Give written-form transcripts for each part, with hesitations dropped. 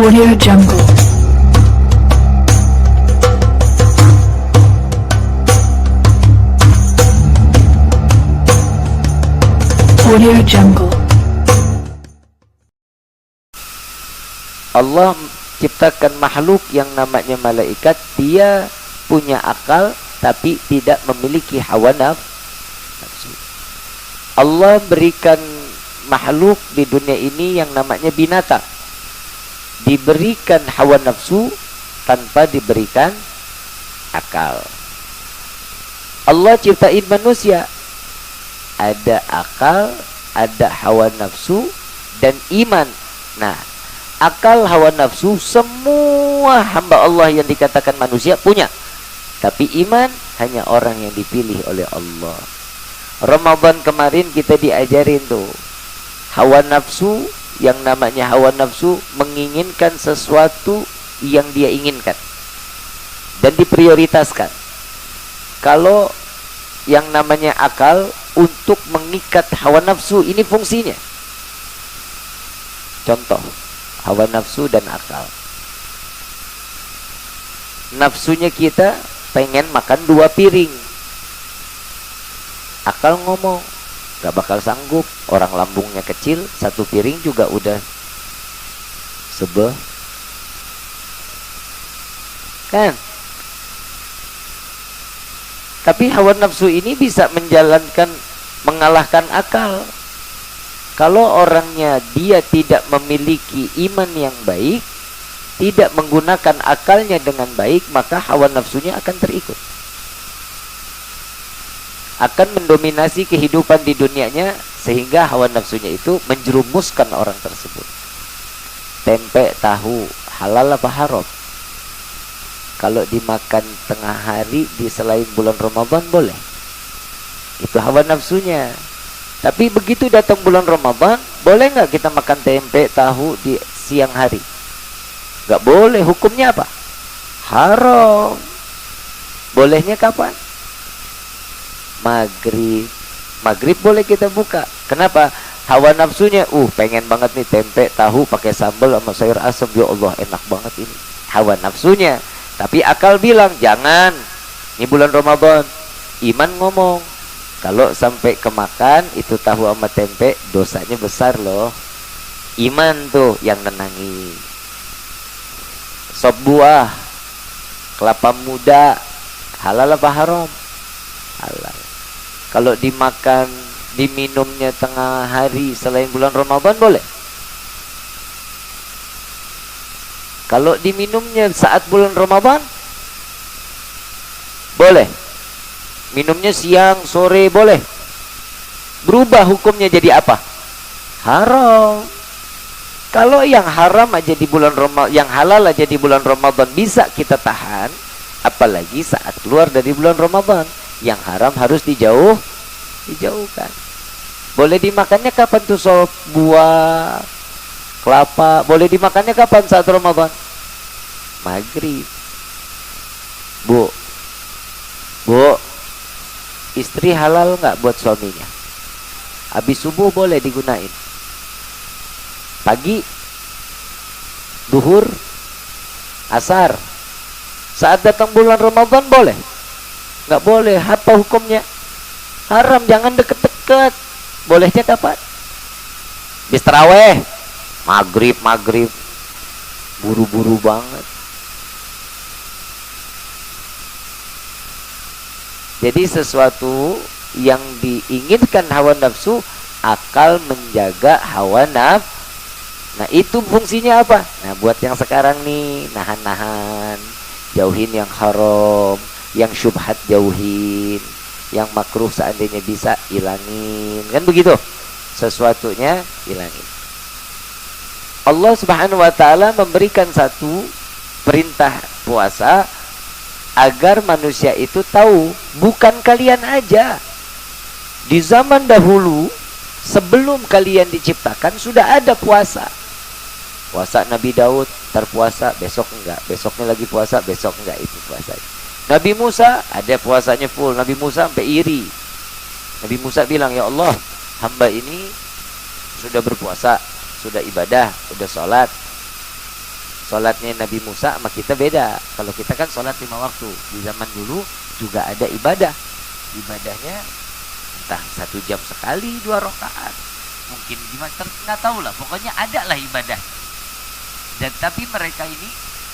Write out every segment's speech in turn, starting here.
Audio Jungle. Audio Jungle. Allah ciptakan makhluk yang namanya malaikat. Dia punya akal tapi tidak memiliki hawa nafsu. Allah berikan makhluk di dunia ini yang namanya binatang, diberikan hawa nafsu tanpa diberikan akal. Allah ciptain manusia, ada akal, ada hawa nafsu dan iman. Nah, akal, hawa nafsu semua hamba Allah yang dikatakan manusia punya, tapi iman hanya orang yang dipilih oleh Allah. Ramadan kemarin kita diajarin tuh, hawa nafsu, yang namanya hawa nafsu menginginkan sesuatu yang dia inginkan dan diprioritaskan. Kalau yang namanya akal untuk mengikat hawa nafsu, ini fungsinya. Contoh, hawa nafsu dan akal. Nafsunya kita pengen makan 2 piring. Akal ngomong, gak bakal sanggup, orang lambungnya kecil, 1 piring juga udah sebel. Kan? Tapi hawa nafsu ini bisa mengalahkan akal. Kalau orangnya dia tidak memiliki iman yang baik, tidak menggunakan akalnya dengan baik, maka hawa nafsunya akan terikut, akan mendominasi kehidupan di dunianya, sehingga hawa nafsunya itu menjerumuskan orang tersebut. Tempe, tahu, halal apa haram? Kalau dimakan tengah hari di selain bulan Ramadan boleh, itu hawa nafsunya. Tapi begitu datang bulan Ramadan, boleh nggak kita makan tempe, tahu di siang hari? Nggak boleh. Hukumnya apa? Haram. Bolehnya kapan? Maghrib boleh kita buka. Kenapa? Hawa nafsunya, pengen banget nih tempe tahu pakai sambal sama sayur asam, ya Allah enak banget ini. Hawa nafsunya. Tapi akal bilang jangan, ini bulan Ramadan. Iman ngomong, kalau sampai kemakan itu tahu sama tempe, dosanya besar loh. Iman tuh yang nenangi. Sop buah, kelapa muda, halal apa haram? Halal. Kalau dimakan, diminumnya tengah hari selain bulan Ramadan boleh. Kalau diminumnya saat bulan Ramadan boleh. Minumnya siang, sore boleh. Berubah hukumnya jadi apa? Haram. Kalau yang haram aja di bulan Ramadan, yang halal aja di bulan Ramadan bisa kita tahan, apalagi saat keluar dari bulan Ramadan. Yang haram harus dijauhkan. Boleh dimakannya kapan tuh sop buah, kelapa? Boleh dimakannya kapan saat Ramadan? Maghrib. Bu, istri halal nggak buat suaminya? Habis subuh boleh digunain. Pagi, duhur, asar. Saat datang bulan Ramadan boleh? Nggak boleh. Apa hukumnya? Haram, jangan deket-deket. Bolehnya kapan? Bis taraweh, maghrib, buru-buru banget. Jadi sesuatu yang diinginkan hawa nafsu, akal menjaga hawa nafsu. Nah, itu fungsinya apa? Nah, buat yang sekarang nih, nahan-nahan, jauhin yang haram, yang syubhat jauhin, yang makruh seandainya bisa ilangin, kan begitu? Sesuatunya ilangin. Allah Subhanahu wa ta'ala memberikan satu perintah puasa agar manusia itu tahu, bukan kalian aja. Di zaman dahulu, sebelum kalian diciptakan sudah ada puasa. Puasa Nabi Daud, terpuasa, besok enggak, besoknya lagi puasa, besok enggak, itu puasa. Nabi Musa ada puasanya full. Nabi Musa sampai iri. Nabi Musa bilang, ya Allah, hamba ini sudah berpuasa, sudah ibadah, sudah sholat, Sholatnya Nabi Musa sama kita beda. Kalau kita kan sholat 5 waktu. Di zaman dulu juga ada ibadah. Ibadahnya entah 1 jam sekali 2 rakaat. Mungkin gimana, nggak tahu lah. Pokoknya ada lah ibadah. Dan tapi mereka ini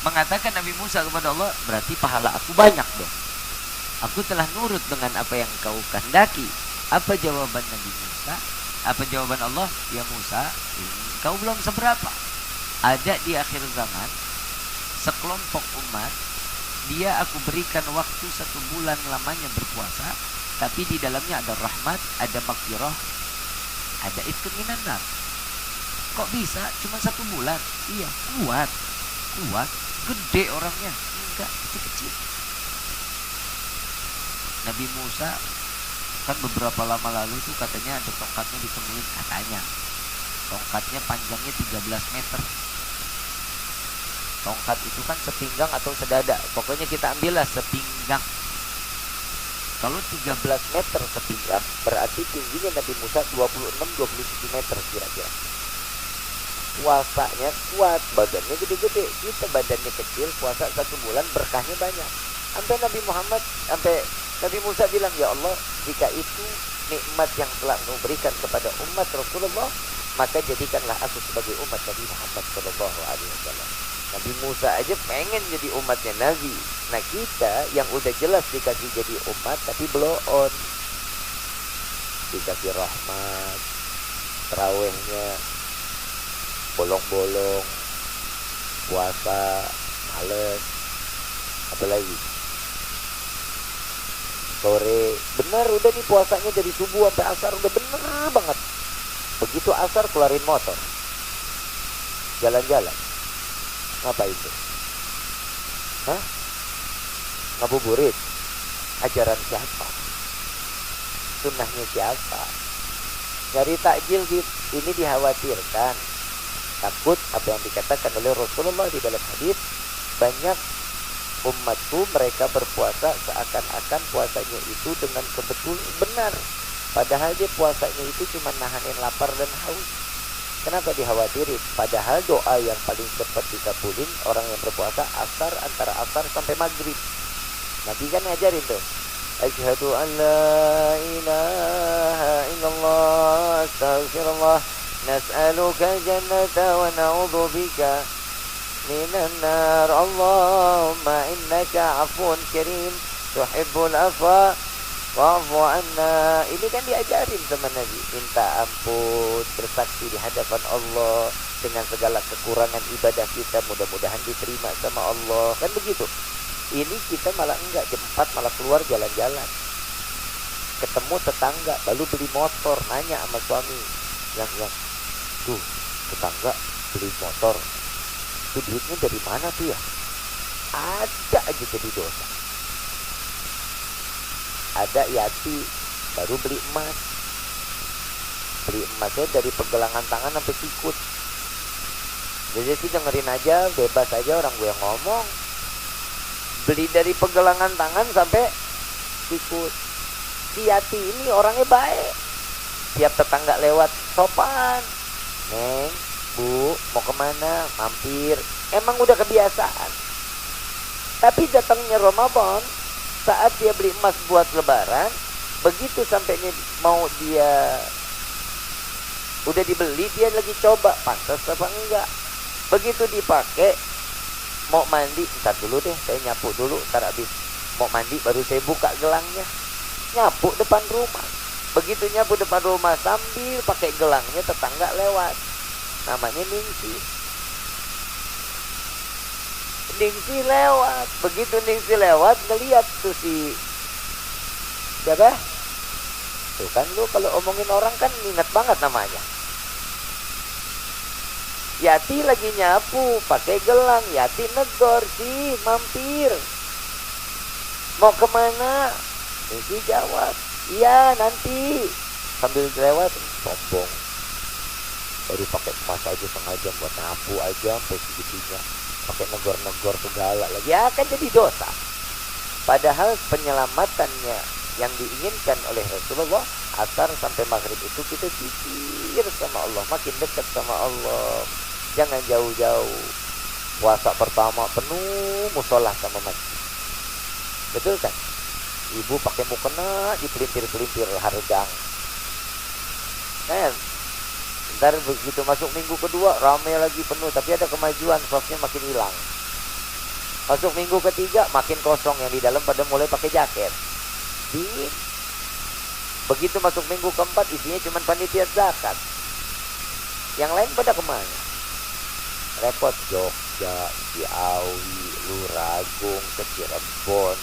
mengatakan Nabi Musa kepada Allah, berarti pahala aku banyak dong. Aku telah nurut dengan apa yang kau kehendaki. Apa jawaban Nabi Musa? Apa jawaban Allah? Ya Musa, kau belum seberapa. Ada di akhir zaman sekelompok umat, dia aku berikan waktu 1 bulan lamanya berpuasa, tapi di dalamnya ada rahmat, ada maghfirah, ada itqun minan nar. Kok bisa cuma 1 bulan? Iya, kuat, gede orangnya. Enggak, kecil-kecil. Nabi Musa kan beberapa lama lalu tuh katanya ada tongkatnya ditemuin, katanya tongkatnya panjangnya 13 meter. Tongkat itu kan sepinggang atau sedada, pokoknya kita ambillah sepinggang. Kalau 13 meter sepinggang, berarti tingginya Nabi Musa 26-27 meter kira-kira. Puasanya kuat, badannya gede-gede. Kita badannya kecil, puasa 1 bulan berkahnya banyak. Sampai Nabi Musa bilang, ya Allah, jika itu nikmat yang telah Engkau berikan kepada umat Rasulullah, maka jadikanlah aku sebagai umat Nabi Muhammad SAW. Nabi Musa aja pengen jadi umatnya Nabi. Nah kita yang udah jelas dikasih jadi umat tapi blow on, dikasih rahmat, terawihnya bolong-bolong, puasa males, apalagi sore benar udah nih puasanya dari subuh sampai asar udah bener banget. Begitu asar keluarin motor, jalan-jalan. Apa itu? Hah? Ngabuburit? Ajaran siapa? Sunnahnya siapa? Nyari takjil ini dikhawatirkan. Takut apa yang dikatakan oleh Rasulullah di dalam hadis, banyak umatku mereka berpuasa seakan-akan puasanya itu dengan kebetul benar. Padahal dia puasanya itu cuma nahanin lapar dan haus. Kenapa dikhawatirin? Padahal doa yang paling cepat dikabulin orang yang berpuasa asar, antara asar sampai maghrib. Nabi kan ngajarin tuh, asyhadu an la ilaha illallah astaghfirullah nas'aluka jannata wa na'udzubika minan nar Allahumma innaka afun karim tuhibbul afwa wa'fu anna. Ini kan diajarin sama Nabi, minta ampun, bersaksi di hadapan Allah dengan segala kekurangan ibadah kita, mudah-mudahan diterima sama Allah. Kan begitu. Ini kita malah enggak, jam 4 malah keluar jalan-jalan. Ketemu tetangga, baru beli motor, nanya sama suami yang tuh, tetangga beli motor, itu duitnya dari mana tuh ya? Ada aja jadi dosa. Ada Yati baru beli emas, beli emasnya dari pergelangan tangan sampai sikut. Jadi sih dengerin aja, bebas aja orang gue yang ngomong. Beli dari pergelangan tangan sampai sikut. Si Yati ini orangnya baik, tiap tetangga lewat sopan, Neng, Bu, mau kemana? Mampir. Emang udah kebiasaan. Tapi datangnya Ramadan, saat dia beli emas buat lebaran, begitu sampainya mau dia udah dibeli, dia lagi coba pantas apa enggak. Begitu dipakai, mau mandi, ntar dulu deh, saya nyapu dulu, ntar habis mau mandi baru saya buka gelangnya. Nyapu depan rumah. Begitu nyapu depan rumah sambil pakai gelangnya, tetangga lewat. Namanya Ningsi lewat. Begitu Ningsi lewat, ngeliat tuh si siapa? Tuh kan lu kalau omongin orang kan ingat banget namanya. Yati lagi nyapu pakai gelang. Yati negor, sih mampir, mau kemana? Ningsi jawab, iya nanti, sambil lewat. Sombong, baru pakai emas aja sengaja buat nyapu aja sampai segitunya, pakai negor-negor segala lagi, ya akan jadi dosa. Padahal penyelamatannya yang diinginkan oleh Rasulullah, asar sampai maghrib itu kita zikir sama Allah, makin dekat sama Allah, jangan jauh-jauh. Puasa pertama penuh musola sama masjid. Betul kan? Ibu pakai mukena dipelintir-pelintir hargang. Kan? Ntar begitu masuk minggu kedua ramai lagi penuh, tapi ada kemajuan, softnya makin hilang. Masuk minggu ketiga makin kosong, yang di dalam pada mulai pakai jaket. Dingin. Begitu masuk minggu keempat isinya cuma panitia zakat. Yang lain pada kemana? Repot Jogja, Ciawi, Luragung, ke Cirebon.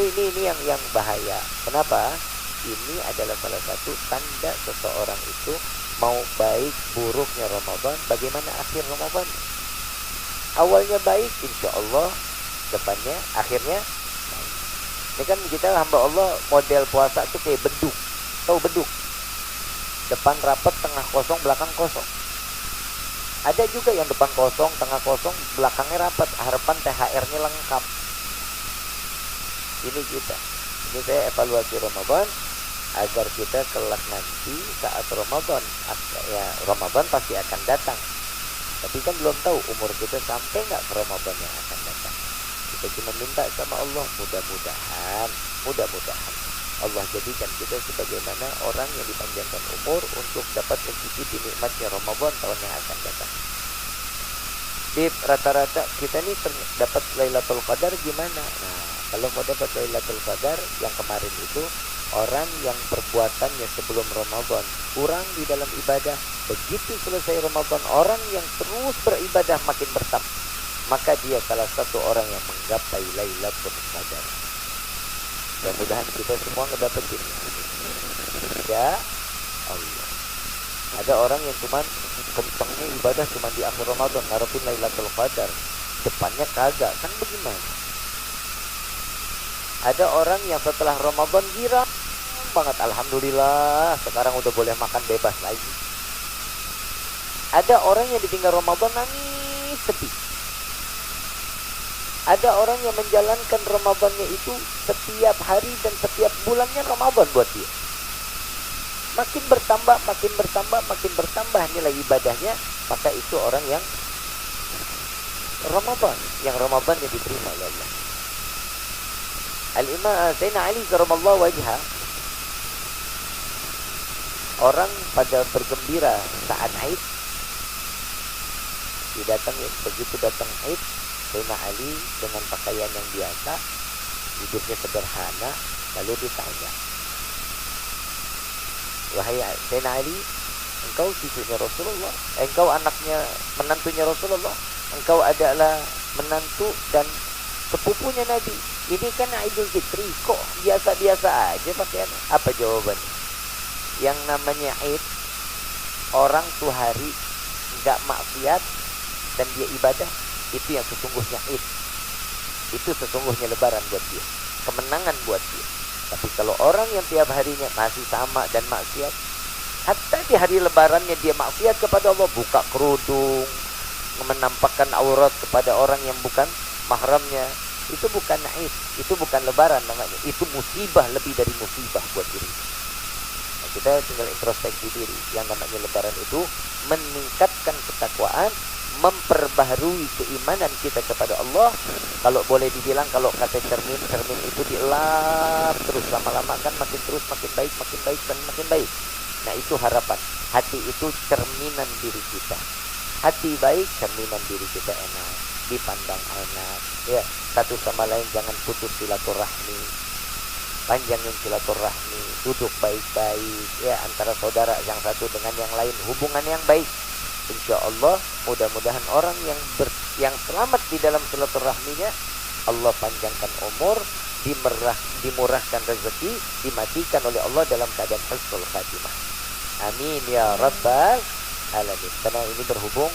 Ini yang bahaya. Kenapa? Ini adalah salah satu tanda seseorang itu mau baik buruknya Ramadan, bagaimana akhir Ramadan. Awalnya baik, insya Allah, depannya, akhirnya baik. Ini kan kita hamba Allah model puasa itu kayak beduk. Tahu beduk? Depan rapat, tengah kosong, belakang kosong. Ada juga yang depan kosong, tengah kosong, belakangnya rapat, harapan THR-nya lengkap. Ini kita. Ini saya evaluasi Ramadan agar kita kelak nanti saat Ramadan, ya Ramadan pasti akan datang. Tapi kan belum tahu umur kita sampai nggak ke Ramadan yang akan datang. Kita cuma minta sama Allah, mudah-mudahan Allah jadikan kita sebagaimana orang yang dipanjangkan umur untuk dapat mencicipi nikmatnya Ramadan tahun yang akan datang. Di rata-rata kita nih dapat Lailatul Qadar gimana? Nah, kalau mau dapat Lailatul Qadar yang kemarin itu, orang yang perbuatannya sebelum Ramadan kurang di dalam ibadah, begitu selesai Ramadan orang yang terus beribadah makin bertambah, maka dia salah satu orang yang menggapai Lailatul Qadar. Mudah-mudahan kita semua ngedapetin. Ya Allah. Ada orang yang cuman kencengnya ibadah cuman di akhir Ramadan ngarepin Lailatul Qadar, depannya kagak, kan bagaimana? Ada orang yang setelah Ramadan girang banget, alhamdulillah sekarang udah boleh makan bebas lagi. Ada orang yang ditinggal Ramadan nangis sepi. Ada orang yang menjalankan Ramadannya itu setiap hari dan setiap bulannya Ramadan buat dia. Makin bertambah nilai ibadahnya, maka itu orang yang Ramadan yang diterima oleh Allah. Al-Imam Sayyidina Ali karamallahu wajha, orang pada bergembira saat Aid, begitu datang Aid, Sayyidina Ali dengan pakaian yang biasa, hidupnya sederhana, lalu ditanya, wahai Sayyidina Ali, engkau cucunya Rasulullah, engkau menantunya Rasulullah, engkau adalah menantu dan sepupunya Nabi. Ini kan Idul Fitri, kok biasa-biasa aja pakaian? Apa jawabannya? Yang namanya Id, orang tuh hari nggak maksiat dan dia ibadah, itu yang sesungguhnya Id. Itu sesungguhnya lebaran buat dia, kemenangan buat dia. Tapi kalau orang yang tiap harinya masih sama dan maksiat, hatta di hari lebarannya dia maksiat kepada Allah, buka kerudung, menampakkan aurat kepada orang yang bukan mahramnya, itu bukan Id, itu bukan lebaran namanya. Itu musibah, lebih dari musibah buat diri. Nah, kita tinggal introspeksi diri. Yang namanya lebaran itu meningkatkan ketakwaan, memperbaharui keimanan kita kepada Allah. Kalau boleh dibilang, kalau kata cermin itu dielap terus, lama-lama kan makin baik. Nah, itu harapan. Hati itu cerminan diri kita. Hati baik, cerminan diri kita enak, dipandang enak. Ya, satu sama lain jangan putus silaturahmi, panjangin silaturahmi, duduk baik-baik. Ya, antara saudara yang satu dengan yang lain, hubungan yang baik. Insya Allah, mudah-mudahan orang yang selamat di dalam silaturahminya, Allah panjangkan umur, dimurahkan rezeki, dimatikan oleh Allah dalam keadaan husnul khatimah. Amin ya rabbal alamin. Karena ini berhubung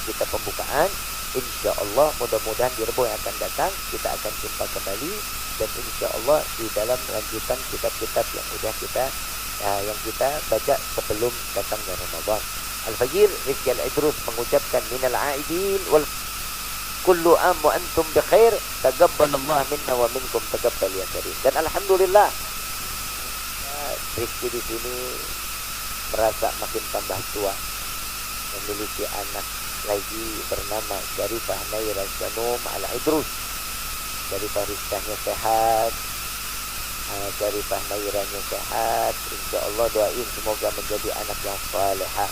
kita pembukaan, insya Allah mudah-mudahan di Rebo yang akan datang kita akan jumpa kembali, dan insya Allah di dalam lanjutan kitab-kitab yang yang kita baca sebelum datangnya Ramadan. Al-Fajir Rizky Al-Idrus mengucapkan minal aidin wal kullu am wa antum bi khair, taqabbalallah minna wa minkum taqabbal ya karim. Dan alhamdulillah, Rizky di sini merasa makin tambah tua. memiliki anak lagi bernama Syarifah Naira Syanum Al-Idrus. Syarifah Rizkahnya sehat, Syarifah Nairanya sehat. Insya Allah doain semoga menjadi anak yang salehah,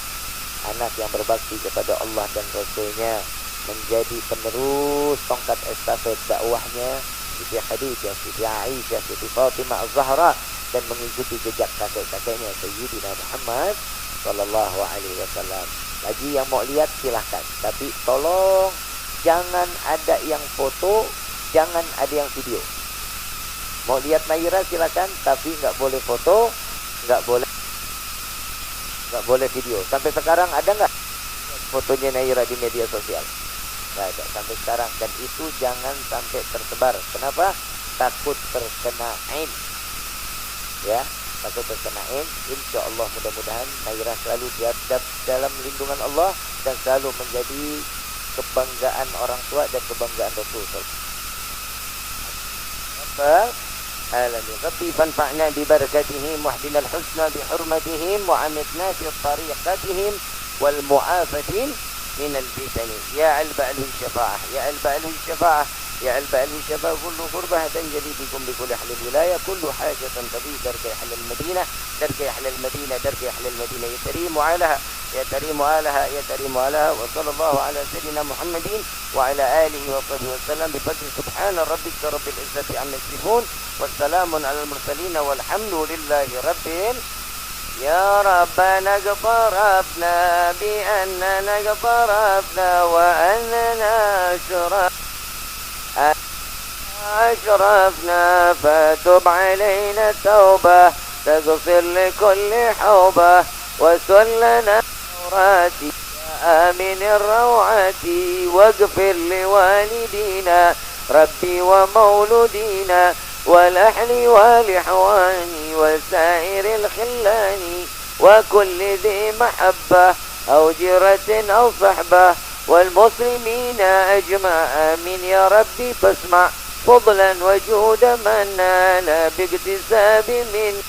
anak yang berbakti kepada Allah dan Rasulnya, menjadi penerus tongkat estafet dakwahnya Siti Khadijah, Siti Aisyah, Siti Fatimah Az-Zahra, dan mengikuti jejak kakek-kakeknya Sayyidina Muhammad Sallallahu Alaihi Wasallam. Lagi yang mau lihat silahkan, tapi tolong jangan ada yang foto, jangan ada yang video. Mau lihat Naira silakan, tapi nggak boleh foto, nggak boleh video. Sampai sekarang ada nggak fotonya Naira di media sosial? Nggak ada sampai sekarang, dan itu jangan sampai tersebar. Kenapa? Takut terkena ain, ya, takut terkena ain. Insya Allah mudah-mudahan Naira selalu dalam lindungan Allah dan selalu menjadi kebanggaan orang tua dan kebanggaan Rasul. Alamin Rabbi fanfa'na bi barakatihim wahdina al-husna bi hurmatihim wa amitna fi tariqatihim wal mu'afatin من الفتن يا علب أله الشفاعة يا علب أله الشفاعة يا علب أله الشفاعة كل قربة تنجلي بكم بكل أهل الولاية كل حاجة تبي درك أهل المدينة درك أهل المدينة درك أهل المدينة يا كريم وعلها يا كريم وعلها يا كريم وعلها وصلى الله على سيدنا محمد وعلى آله وصحبه وسلم بفضل سبحان ربك رب العزة عما يصفون والسلام على المرسلين والحمد لله رب يا ربنا اقترفنا بأننا اقترفنا وأننا أشرفنا فتب علينا التوبة تغفر لكل حوبة وسلنا العورات يا آمن الروعات واغفر لوالدينا ربي ومولودينا والأهل والإخوان وسائر الخلان وكل ذي محبة أو جيرة أو صحبة والمسلمين أجمع آمين يا ربي فاسمع فضلا وجود من نال باكتساب من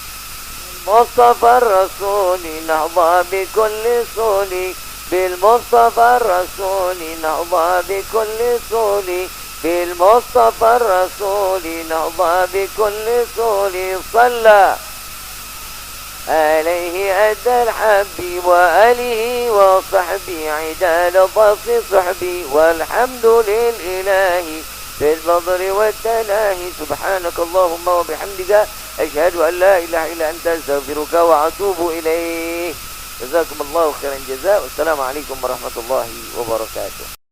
المصطفى الرسول نهضى بكل صول بالمصطفى الرسول نهضى بكل صول بالمصطفى الرسول نهضى بكل صول صلى عليه أدى الحب وآله وصحبه عدال ضف صحبي والحمد للإله في البضر والتلاهي سبحانك اللهم وبحمدك أشهد أن لا إله إلا أنت أستغفرك وأتوب إليه. جزاكم الله خيرا جزاء. والسلام عليكم ورحمة الله وبركاته.